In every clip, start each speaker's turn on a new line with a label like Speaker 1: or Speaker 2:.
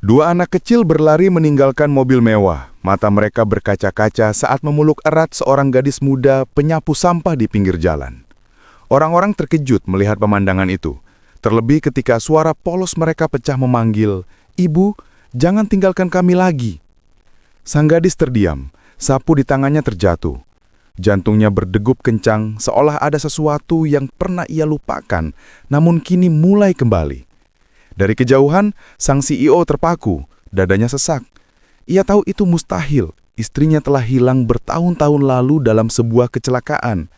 Speaker 1: Dua anak kecil berlari meninggalkan mobil mewah. Mata mereka berkaca-kaca saat memeluk erat seorang gadis muda penyapu sampah di pinggir jalan. Orang-orang terkejut melihat pemandangan itu. Terlebih ketika suara polos mereka pecah memanggil, "Ibu, jangan tinggalkan kami lagi." Sang gadis terdiam, sapu di tangannya terjatuh. Jantungnya berdegup kencang seolah ada sesuatu yang pernah ia lupakan, namun kini mulai kembali. Dari kejauhan, sang CEO terpaku, dadanya sesak. Ia tahu itu mustahil, istrinya telah hilang bertahun-tahun lalu dalam sebuah kecelakaan.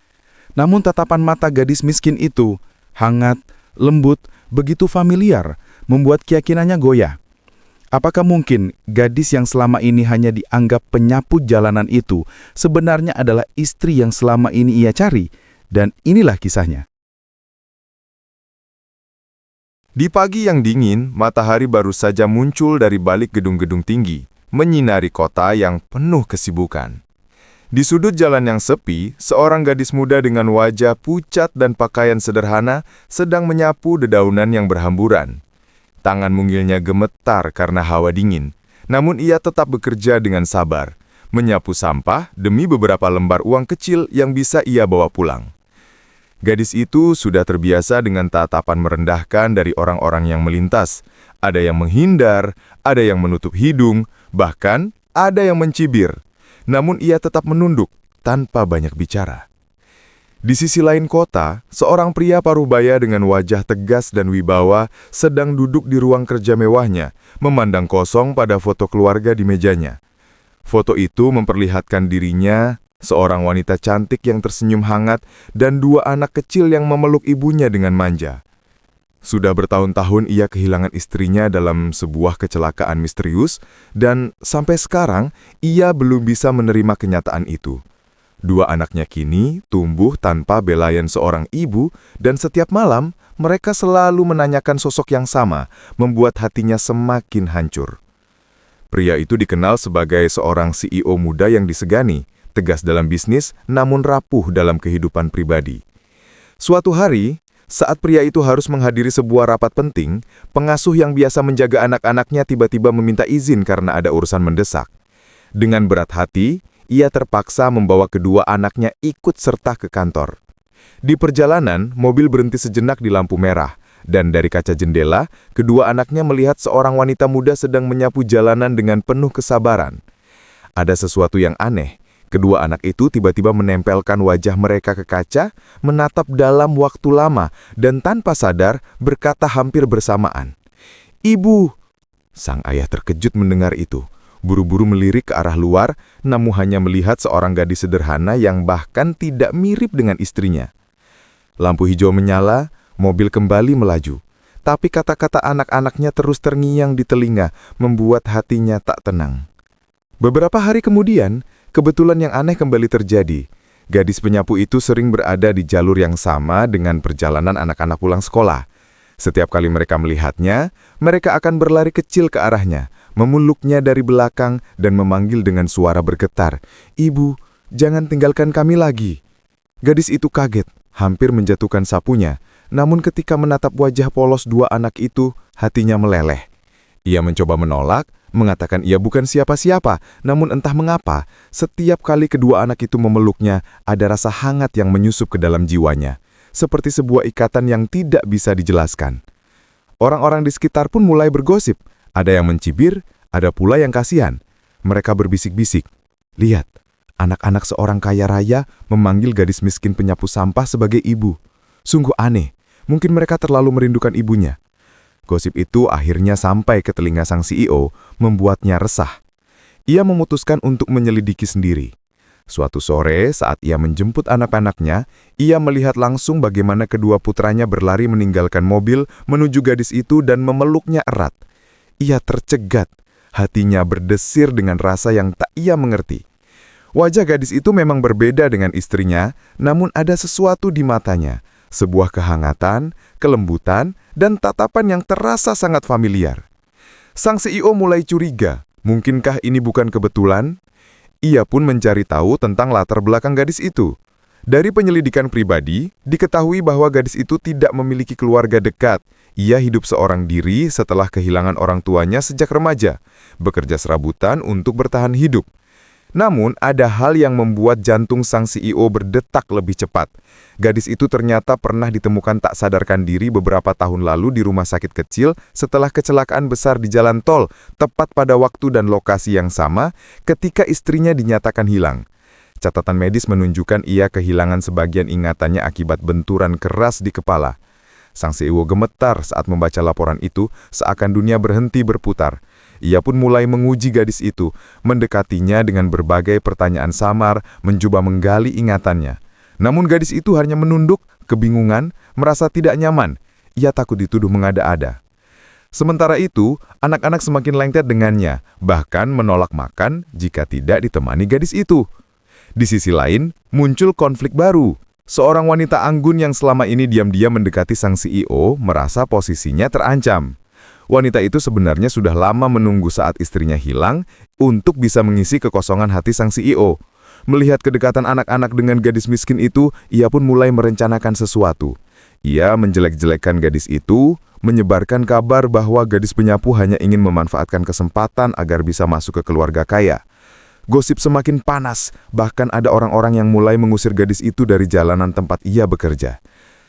Speaker 1: Namun tatapan mata gadis miskin itu, hangat, lembut, begitu familiar, membuat keyakinannya goyah. Apakah mungkin gadis yang selama ini hanya dianggap penyapu jalanan itu sebenarnya adalah istri yang selama ini ia cari? Dan inilah kisahnya.
Speaker 2: Di pagi yang dingin, matahari baru saja muncul dari balik gedung-gedung tinggi, menyinari kota yang penuh kesibukan. Di sudut jalan yang sepi, seorang gadis muda dengan wajah pucat dan pakaian sederhana sedang menyapu dedaunan yang berhamburan. Tangan mungilnya gemetar karena hawa dingin, namun ia tetap bekerja dengan sabar, menyapu sampah demi beberapa lembar uang kecil yang bisa ia bawa pulang. Gadis itu sudah terbiasa dengan tatapan merendahkan dari orang-orang yang melintas. Ada yang menghindar, ada yang menutup hidung, bahkan ada yang mencibir. Namun ia tetap menunduk tanpa banyak bicara. Di sisi lain kota, seorang pria parubaya dengan wajah tegas dan wibawa sedang duduk di ruang kerja mewahnya, memandang kosong pada foto keluarga di mejanya. Foto itu memperlihatkan dirinya, seorang wanita cantik yang tersenyum hangat, dan dua anak kecil yang memeluk ibunya dengan manja. Sudah bertahun-tahun ia kehilangan istrinya dalam sebuah kecelakaan misterius, dan sampai sekarang ia belum bisa menerima kenyataan itu. Dua anaknya kini tumbuh tanpa belayan seorang ibu, dan setiap malam mereka selalu menanyakan sosok yang sama, membuat hatinya semakin hancur. Pria itu dikenal sebagai seorang CEO muda yang disegani, tegas dalam bisnis, namun rapuh dalam kehidupan pribadi. Suatu hari, saat pria itu harus menghadiri sebuah rapat penting, pengasuh yang biasa menjaga anak-anaknya tiba-tiba meminta izin karena ada urusan mendesak. Dengan berat hati, ia terpaksa membawa kedua anaknya ikut serta ke kantor. Di perjalanan, mobil berhenti sejenak di lampu merah, dan dari kaca jendela, kedua anaknya melihat seorang wanita muda sedang menyapu jalanan dengan penuh kesabaran. Ada sesuatu yang aneh. Kedua anak itu tiba-tiba menempelkan wajah mereka ke kaca, menatap dalam waktu lama, dan tanpa sadar berkata hampir bersamaan, "Ibu!" Sang ayah terkejut mendengar itu. Buru-buru melirik ke arah luar, namun hanya melihat seorang gadis sederhana yang bahkan tidak mirip dengan istrinya. Lampu hijau menyala, mobil kembali melaju. Tapi kata-kata anak-anaknya terus terngiang di telinga, membuat hatinya tak tenang. Beberapa hari kemudian, kebetulan yang aneh kembali terjadi. Gadis penyapu itu sering berada di jalur yang sama dengan perjalanan anak-anak pulang sekolah. Setiap kali mereka melihatnya, mereka akan berlari kecil ke arahnya, memeluknya dari belakang dan memanggil dengan suara bergetar, "Ibu, jangan tinggalkan kami lagi." Gadis itu kaget, hampir menjatuhkan sapunya, namun ketika menatap wajah polos dua anak itu, hatinya meleleh. Ia mencoba menolak, mengatakan ia bukan siapa-siapa, namun entah mengapa, setiap kali kedua anak itu memeluknya, ada rasa hangat yang menyusup ke dalam jiwanya, seperti sebuah ikatan yang tidak bisa dijelaskan. Orang-orang di sekitar pun mulai bergosip, ada yang mencibir, ada pula yang kasihan. Mereka berbisik-bisik, "Lihat, anak-anak seorang kaya raya memanggil gadis miskin penyapu sampah sebagai ibu. Sungguh aneh, mungkin mereka terlalu merindukan ibunya." Gosip itu akhirnya sampai ke telinga sang CEO, membuatnya resah. Ia memutuskan untuk menyelidiki sendiri. Suatu sore, saat ia menjemput anak-anaknya, ia melihat langsung bagaimana kedua putranya berlari meninggalkan mobil menuju gadis itu dan memeluknya erat. Ia tercegat, hatinya berdesir dengan rasa yang tak ia mengerti. Wajah gadis itu memang berbeda dengan istrinya, namun ada sesuatu di matanya. Sebuah kehangatan, kelembutan, dan tatapan yang terasa sangat familiar. Sang CEO mulai curiga, mungkinkah ini bukan kebetulan? Ia pun mencari tahu tentang latar belakang gadis itu. Dari penyelidikan pribadi, diketahui bahwa gadis itu tidak memiliki keluarga dekat. Ia hidup seorang diri setelah kehilangan orang tuanya sejak remaja, bekerja serabutan untuk bertahan hidup. Namun, ada hal yang membuat jantung sang CEO berdetak lebih cepat. Gadis itu ternyata pernah ditemukan tak sadarkan diri beberapa tahun lalu di rumah sakit kecil setelah kecelakaan besar di jalan tol, tepat pada waktu dan lokasi yang sama ketika istrinya dinyatakan hilang. Catatan medis menunjukkan ia kehilangan sebagian ingatannya akibat benturan keras di kepala. Sang CEO gemetar saat membaca laporan itu, seakan dunia berhenti berputar. Ia pun mulai menguji gadis itu, mendekatinya dengan berbagai pertanyaan samar, mencoba menggali ingatannya. Namun gadis itu hanya menunduk, kebingungan, merasa tidak nyaman. Ia takut dituduh mengada-ada. Sementara itu, anak-anak semakin lengket dengannya, bahkan menolak makan jika tidak ditemani gadis itu. Di sisi lain, muncul konflik baru. Seorang wanita anggun yang selama ini diam-diam mendekati sang CEO merasa posisinya terancam. Wanita itu sebenarnya sudah lama menunggu saat istrinya hilang untuk bisa mengisi kekosongan hati sang CEO. Melihat kedekatan anak-anak dengan gadis miskin itu, ia pun mulai merencanakan sesuatu. Ia menjelek-jelekan gadis itu, menyebarkan kabar bahwa gadis penyapu hanya ingin memanfaatkan kesempatan agar bisa masuk ke keluarga kaya. Gosip semakin panas, bahkan ada orang-orang yang mulai mengusir gadis itu dari jalanan tempat ia bekerja.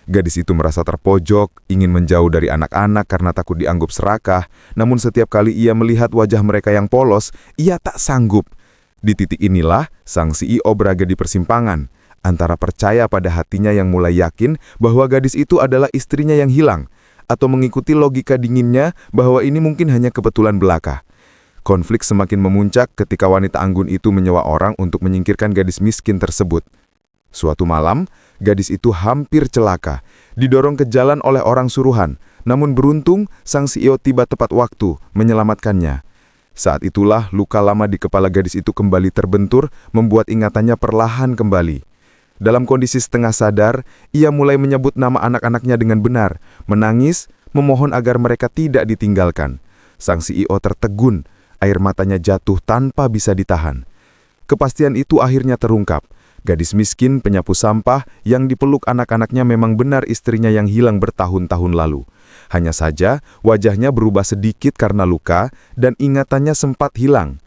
Speaker 2: Gadis itu merasa terpojok, ingin menjauh dari anak-anak karena takut dianggap serakah, namun setiap kali ia melihat wajah mereka yang polos, ia tak sanggup. Di titik inilah, sang CEO berada di persimpangan, antara percaya pada hatinya yang mulai yakin bahwa gadis itu adalah istrinya yang hilang, atau mengikuti logika dinginnya bahwa ini mungkin hanya kebetulan belaka. Konflik semakin memuncak ketika wanita anggun itu menyewa orang untuk menyingkirkan gadis miskin tersebut. Suatu malam, gadis itu hampir celaka, didorong ke jalan oleh orang suruhan. Namun beruntung, sang CEO tiba tepat waktu, menyelamatkannya. Saat itulah luka lama di kepala gadis itu kembali terbentur, membuat ingatannya perlahan kembali. Dalam kondisi setengah sadar, ia mulai menyebut nama anak-anaknya dengan benar, menangis, memohon agar mereka tidak ditinggalkan. Sang CEO tertegun, air matanya jatuh tanpa bisa ditahan. Kepastian itu akhirnya terungkap. Gadis miskin penyapu sampah yang dipeluk anak-anaknya memang benar istrinya yang hilang bertahun-tahun lalu. Hanya saja, wajahnya berubah sedikit karena luka dan ingatannya sempat hilang.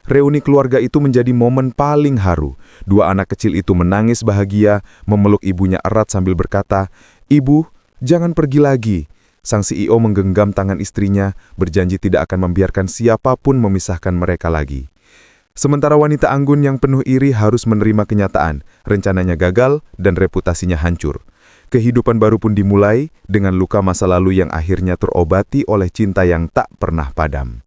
Speaker 2: Reuni keluarga itu menjadi momen paling haru. Dua anak kecil itu menangis bahagia, memeluk ibunya erat sambil berkata, "Ibu, jangan pergi lagi." Sang CEO menggenggam tangan istrinya, berjanji tidak akan membiarkan siapapun memisahkan mereka lagi. Sementara wanita anggun yang penuh iri harus menerima kenyataan, rencananya gagal dan reputasinya hancur. Kehidupan baru pun dimulai dengan luka masa lalu yang akhirnya terobati oleh cinta yang tak pernah padam.